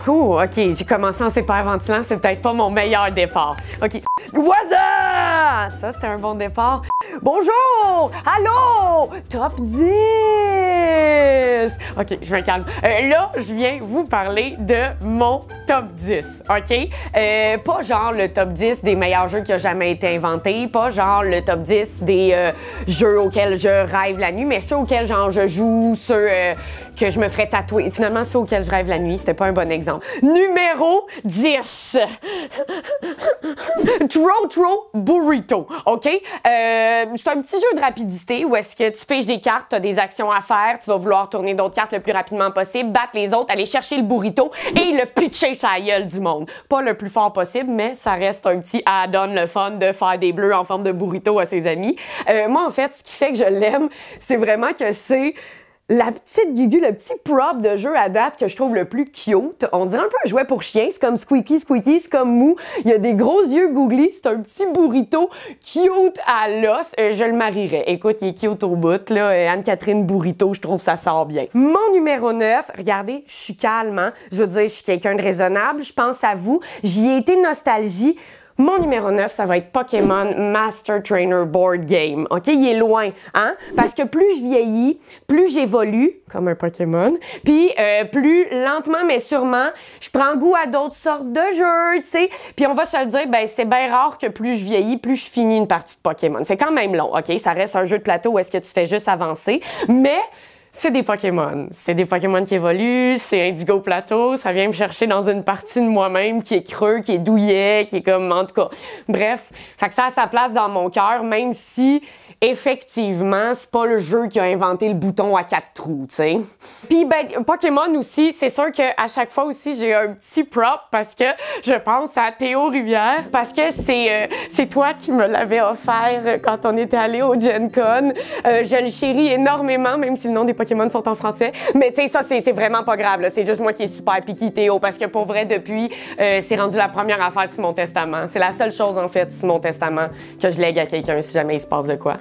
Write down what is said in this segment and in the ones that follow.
Oh, OK, j'ai commencé en s'hyperventilant, c'est peut-être pas mon meilleur départ. OK. What's up? Ça, c'était un bon départ. Bonjour! Allô? Top 10! OK, je me calme. Là, je viens vous parler de mon top 10, OK? Pas genre le top 10 des meilleurs jeux qui a jamais été inventé, pas genre le top 10 des jeux auxquels je rêve la nuit, mais ceux auxquels genre je joue, ceux que je me ferais tatouer. Finalement, ceux auxquels je rêve la nuit, c'était pas un bon exemple. Numéro 10. Throw Burrito, OK? C'est un petit jeu de rapidité où est-ce que tu piges des cartes, tu as des actions à faire, tu vas vouloir tourner d'autres cartes le plus rapidement possible, battre les autres, aller chercher le burrito et le pitcher sur la gueule du monde. Pas le plus fort possible, mais ça reste un petit add-on le fun de faire des bleus en forme de burrito à ses amis. Moi, en fait, ce qui fait que je l'aime, c'est vraiment que c'est la petite Gugu, le petit prop de jeu à date que je trouve le plus cute. On dirait un peu un jouet pour chien. C'est comme Squeaky, c'est comme Mou. Il y a des gros yeux googly. C'est un petit burrito cute à l'os. Je le marierais. Écoute, il est cute au bout, là. Anne-Catherine Burrito, je trouve ça sort bien. Mon numéro 9, regardez, je suis calme, hein? Je veux dire, je suis quelqu'un de raisonnable. Je pense à vous. J'y ai été nostalgie. Mon numéro 9, ça va être Pokémon Master Trainer Board Game. OK? Il est loin, hein? Parce que plus je vieillis, plus j'évolue, comme un Pokémon, puis plus lentement mais sûrement, je prends goût à d'autres sortes de jeux, tu sais. Puis on va se le dire, ben c'est bien rare que plus je vieillis, plus je finis une partie de Pokémon. C'est quand même long, OK? Ça reste un jeu de plateau où est-ce que tu fais juste avancer, mais c'est des Pokémon. C'est des Pokémon qui évoluent, c'est Indigo Plateau, ça vient me chercher dans une partie de moi-même qui est creux, qui est douillet, qui est comme, en tout cas, bref. Fait que ça a sa place dans mon cœur, même si, effectivement, c'est pas le jeu qui a inventé le bouton à 4 trous, tu sais. Puis, ben, Pokémon aussi, c'est sûr qu'à chaque fois aussi, j'ai un petit prop parce que je pense à Théo Rivière, parce que c'est toi qui me l'avais offert quand on était allé au Gen Con. Je le chéris énormément, même si le nom des Pokémon sont en français. Mais tu sais, ça, c'est vraiment pas grave. C'est juste moi qui est super picky, Théo, parce que pour vrai, depuis, c'est rendu la première affaire sur mon testament. C'est la seule chose, en fait, sur mon testament que je lègue à quelqu'un si jamais il se passe de quoi.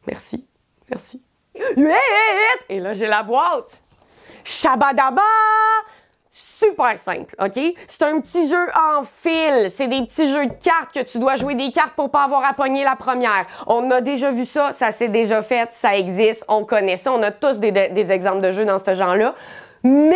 Merci. Merci. Et là, j'ai la boîte. Shabadaba! Super simple, OK? C'est un petit jeu en fil. C'est des petits jeux de cartes que tu dois jouer des cartes pour pas avoir à pogner la première. On a déjà vu ça, ça s'est déjà fait, ça existe, on connaît ça. On a tous des exemples de jeux dans ce genre-là. Mais,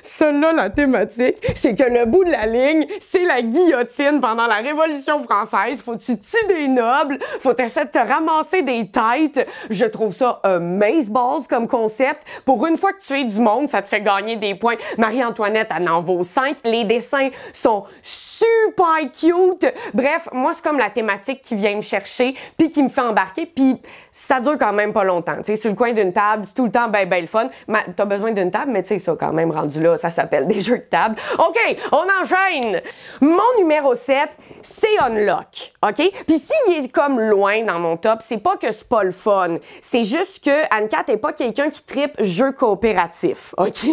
celle-là, la thématique, c'est que le bout de la ligne, c'est la guillotine pendant la Révolution française. Faut que tu tues des nobles, faut essayer de te ramasser des têtes. Je trouve ça amazeballs comme concept. Pour une fois que tu es du monde, ça te fait gagner des points. Marie-Antoinette, elle en vaut 5. Les dessins sont super cute. Bref, moi, c'est comme la thématique qui vient me chercher puis qui me fait embarquer. Puis ça dure quand même pas longtemps. Tu sais, sur le coin d'une table, c'est tout le temps ben le fun. T'as besoin d'une table, mais tu sais, ça quand même rendu là, ça s'appelle des jeux de table. OK, on enchaîne! Mon numéro 7, c'est Unlock, OK? Puis s'il est comme loin dans mon top, c'est pas que c'est pas le fun. C'est juste que Anne-Cat est pas quelqu'un qui trippe jeu coopératif, OK?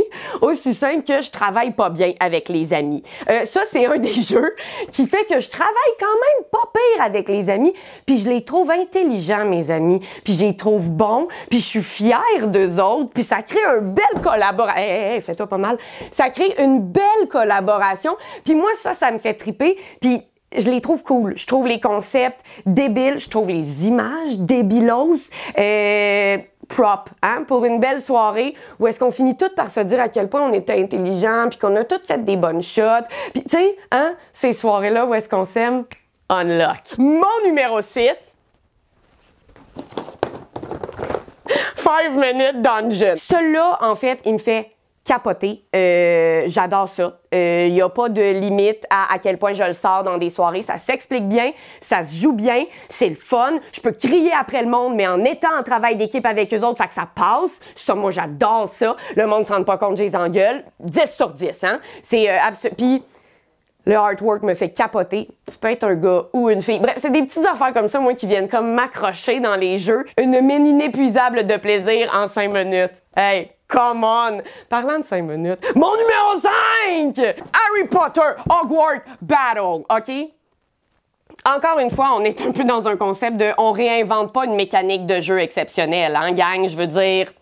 Aussi simple que je travaille pas bien avec les amis. Ça, c'est un des jeux qui fait que je travaille quand même pas pire avec les amis, puis je les trouve intelligents, mes amis, puis je les trouve bons, puis je suis fière d'eux autres, puis ça crée une belle collaboration. Hey, fais-toi pas mal. Ça crée une belle collaboration. Puis moi, ça me fait triper. Puis je les trouve cool. Je trouve les concepts débiles. Je trouve les images débilos. Prop, hein, pour une belle soirée où est-ce qu'on finit tout par se dire à quel point on était intelligent puis qu'on a toutes fait des bonnes shots. Puis tu sais, hein, ces soirées-là où est-ce qu'on s'aime? Unlock. Mon numéro 6... 5 Minute Dungeon. Celui-là, en fait, il me fait capoter. J'adore ça. Il n'y a pas de limite à quel point je le sors dans des soirées. Ça s'explique bien, ça se joue bien, c'est le fun. Je peux crier après le monde, mais en étant en travail d'équipe avec eux autres, fait que ça passe. Ça, moi, j'adore ça. Le monde ne se rend pas compte, je les engueule. 10 sur 10, hein? C'est absolu. Puis, le artwork me fait capoter. Tu peux être un gars ou une fille. Bref, c'est des petites affaires comme ça, moi, qui viennent comme m'accrocher dans les jeux. Une mine inépuisable de plaisir en 5 minutes. Hey, come on! Parlant de 5 minutes, mon numéro 5! Harry Potter Hogwarts Battle, OK? Encore une fois, on est un peu dans un concept de on réinvente pas une mécanique de jeu exceptionnelle, hein, gang? Je veux dire...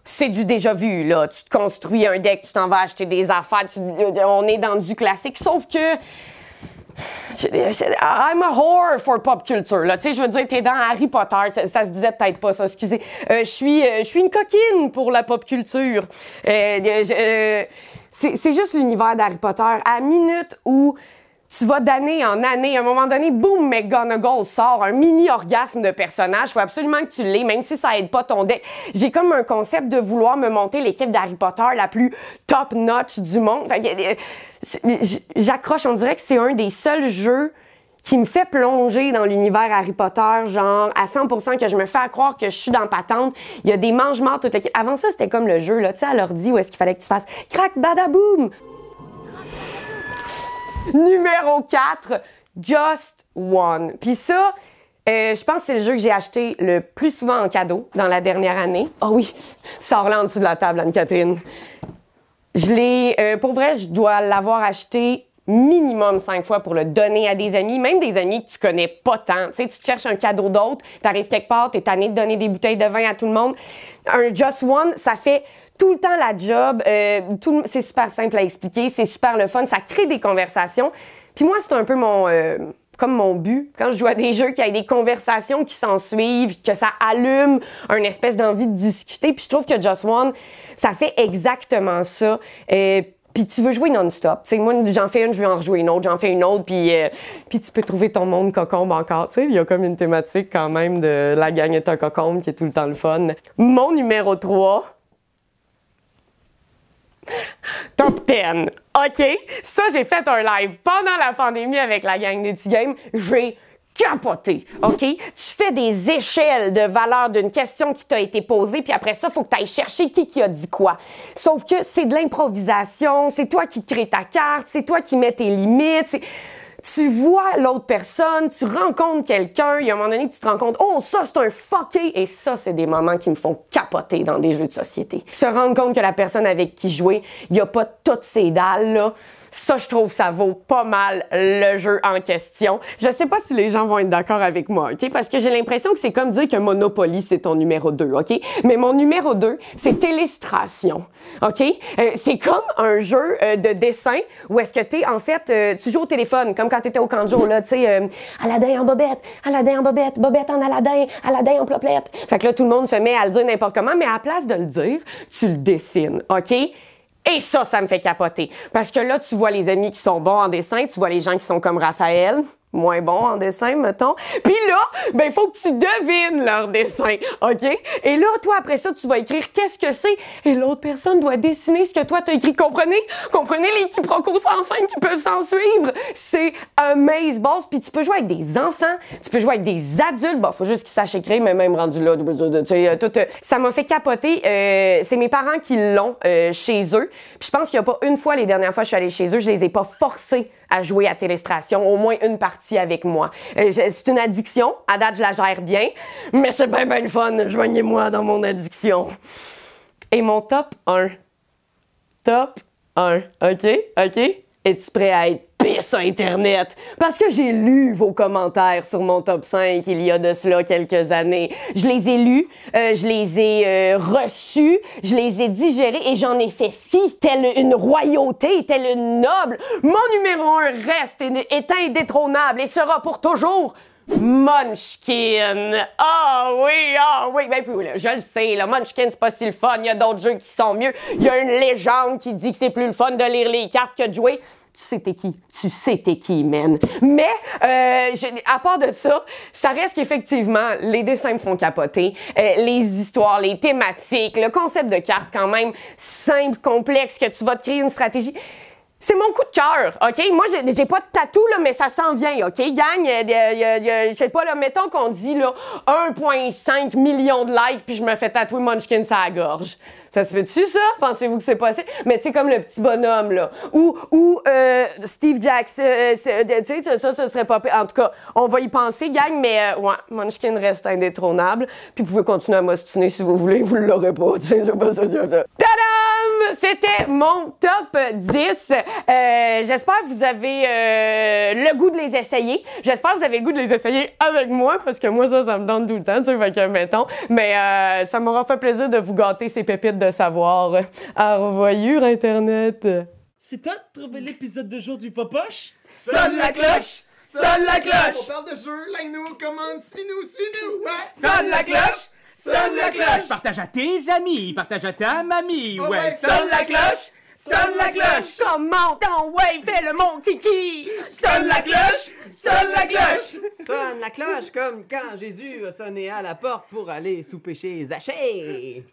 c'est du déjà vu, là. Tu te construis un deck, tu t'en vas acheter des affaires, on est dans du classique. Sauf que I'm a whore for pop culture, là. Tu sais, je veux dire, t'es dans Harry Potter, ça se disait peut-être pas ça, excusez. Je suis une coquine pour la pop culture. C'est juste l'univers d'Harry Potter. À la minute où tu vas d'année en année, à un moment donné, boum, McGonagall sort un mini-orgasme de personnage. Faut absolument que tu l'aies, même si ça aide pas ton deck. J'ai comme un concept de vouloir me monter l'équipe d'Harry Potter la plus top-notch du monde. J'accroche, on dirait que c'est un des seuls jeux qui me fait plonger dans l'univers Harry Potter, genre à 100%, que je me fais croire que je suis dans patente. Il y a des mange-morts toute l'équipe. Avant ça, c'était comme le jeu, là, tu sais, à l'ordi, où est-ce qu'il fallait que tu fasses crac, badaboum! Numéro 4, Just One. Puis ça, je pense que c'est le jeu que j'ai acheté le plus souvent en cadeau dans la dernière année. Ah oui, sors-le en dessous de la table, Anne-Catherine. Je l'ai, pour vrai, je dois l'avoir acheté minimum 5 fois pour le donner à des amis, même des amis que tu connais pas tant. Tu sais, tu te cherches un cadeau d'autre, t'arrives quelque part, t'es tanné de donner des bouteilles de vin à tout le monde. Un Just One, ça fait tout le temps la job. C'est super simple à expliquer, c'est super le fun, ça crée des conversations. Puis moi, c'est un peu comme mon but, quand je joue à des jeux, qu'il y ait des conversations qui s'en suivent, que ça allume une espèce d'envie de discuter. Puis je trouve que Just One, ça fait exactement ça. Puis tu veux jouer non-stop. Tu sais, moi, j'en fais une, je veux en rejouer une autre, j'en fais une autre, puis tu peux trouver ton monde cocombe encore. Tu sais, il y a comme une thématique quand même de la gang est un cocombe qui est tout le temps le fun. Mon numéro 3... Top 10. OK? Ça, j'ai fait un live pendant la pandémie avec la gang de T-Game. J'ai capoté, OK? Tu fais des échelles de valeur d'une question qui t'a été posée, puis après ça, il faut que tu ailles chercher qui a dit quoi. Sauf que c'est de l'improvisation, c'est toi qui crée ta carte, c'est toi qui mets tes limites, tu vois l'autre personne, tu rencontres quelqu'un, il y a un moment donné que tu te rends compte, oh, ça, c'est un fucké! Et ça, c'est des moments qui me font capoter dans des jeux de société. Se rendre compte que la personne avec qui jouer, il n'y a pas toutes ces dalles, là. Ça, je trouve, ça vaut pas mal le jeu en question. Je sais pas si les gens vont être d'accord avec moi, OK? Parce que j'ai l'impression que c'est comme dire que Monopoly, c'est ton numéro 2, OK? Mais mon numéro 2, c'est Télestration, OK? C'est comme un jeu de dessin où est-ce que en fait, tu joues au téléphone, comme quand t'étais au camp de jour, là, tu sais, Aladdin en bobette, Aladdin en bobette, bobette en Aladdin, Aladdin en plopette. Fait que là, tout le monde se met à le dire n'importe comment, mais à la place de le dire, tu le dessines, OK? Et ça me fait capoter. Parce que là, tu vois les amis qui sont bons en dessin, tu vois les gens qui sont comme Raphaël, moins bons en dessin, mettons. Puis là, ben, il faut que tu devines leur dessin, OK? Et là, toi, après ça, tu vas écrire qu'est-ce que c'est, et l'autre personne doit dessiner ce que toi, t'as écrit. Comprenez? Comprenez les quiproquos sans fin qui peuvent s'en suivre? C'est amaze boss. Puis tu peux jouer avec des enfants, tu peux jouer avec des adultes. Bon, faut juste qu'ils sachent écrire, mais même rendu là, tu sais, tout, ça m'a fait capoter. C'est mes parents qui l'ont chez eux. Puis je pense qu'il n'y a pas une fois, les dernières fois que je suis allée chez eux, je les ai pas forcés à jouer à Télestration, au moins une partie avec moi. C'est une addiction. À date, je la gère bien, mais c'est bien le fun. Joignez-moi dans mon addiction. Et mon top 1. Top 1. OK? OK? Es-tu prêt à être pisse Internet? Parce que j'ai lu vos commentaires sur mon top 5 il y a de cela quelques années. Je les ai lus, je les ai reçus, je les ai digérés et j'en ai fait fi, telle une royauté, telle une noble. Mon numéro 1 reste et est indétrônable et sera pour toujours Munchkin! Ah oui! Ben puis, là, je le sais, là, Munchkin, c'est pas si le fun. Il y a d'autres jeux qui sont mieux. Il y a une légende qui dit que c'est plus le fun de lire les cartes que de jouer. Tu sais t'es qui? Tu sais t'es qui, man. Mais, à part de ça, ça reste qu'effectivement, les dessins me font capoter. Les histoires, les thématiques, le concept de carte quand même simple, complexe, que tu vas te créer une stratégie. C'est mon coup de cœur, OK? Moi, j'ai pas de tatou, là, mais ça s'en vient, OK? Gang, je sais pas, là, mettons qu'on dit, là, 1,5 million de likes, puis je me fais tatouer Munchkin sur la gorge. Ça se fait-tu, ça? Pensez-vous que c'est possible? Mais tu sais, comme le petit bonhomme, là. Ou Steve Jackson, tu sais, ça serait pas... En tout cas, on va y penser, gang, mais ouais, Munchkin reste indétrônable. Puis vous pouvez continuer à m'ostiner si vous voulez, vous l'aurez pas, tu sais, c'est pas ça. Tadam! C'était mon mon top 10. J'espère que vous avez le goût de les essayer. J'espère que vous avez le goût de les essayer avec moi, parce que moi, ça me donne tout le temps, tu sais, fait que, mettons. Mais ça m'aura fait plaisir de vous gâter ces pépites de savoir. Au revoir, Internet. C'est toi de trouver l'épisode de jour du Popoche? Sonne la cloche! Sonne la cloche! On parle de jeu, like-nous, commande, suis-nous, ouais! Sonne la cloche! Sonne la cloche! Partage à tes amis, partage à ta mamie, Oh ouais. ouais, Sonne la cloche! Sonne la cloche! Comment ton ouais, fais le mon kiki! Sonne la cloche! Sonne la cloche! Sonne la cloche comme quand Jésus a sonné à la porte pour aller souper chez Zachée.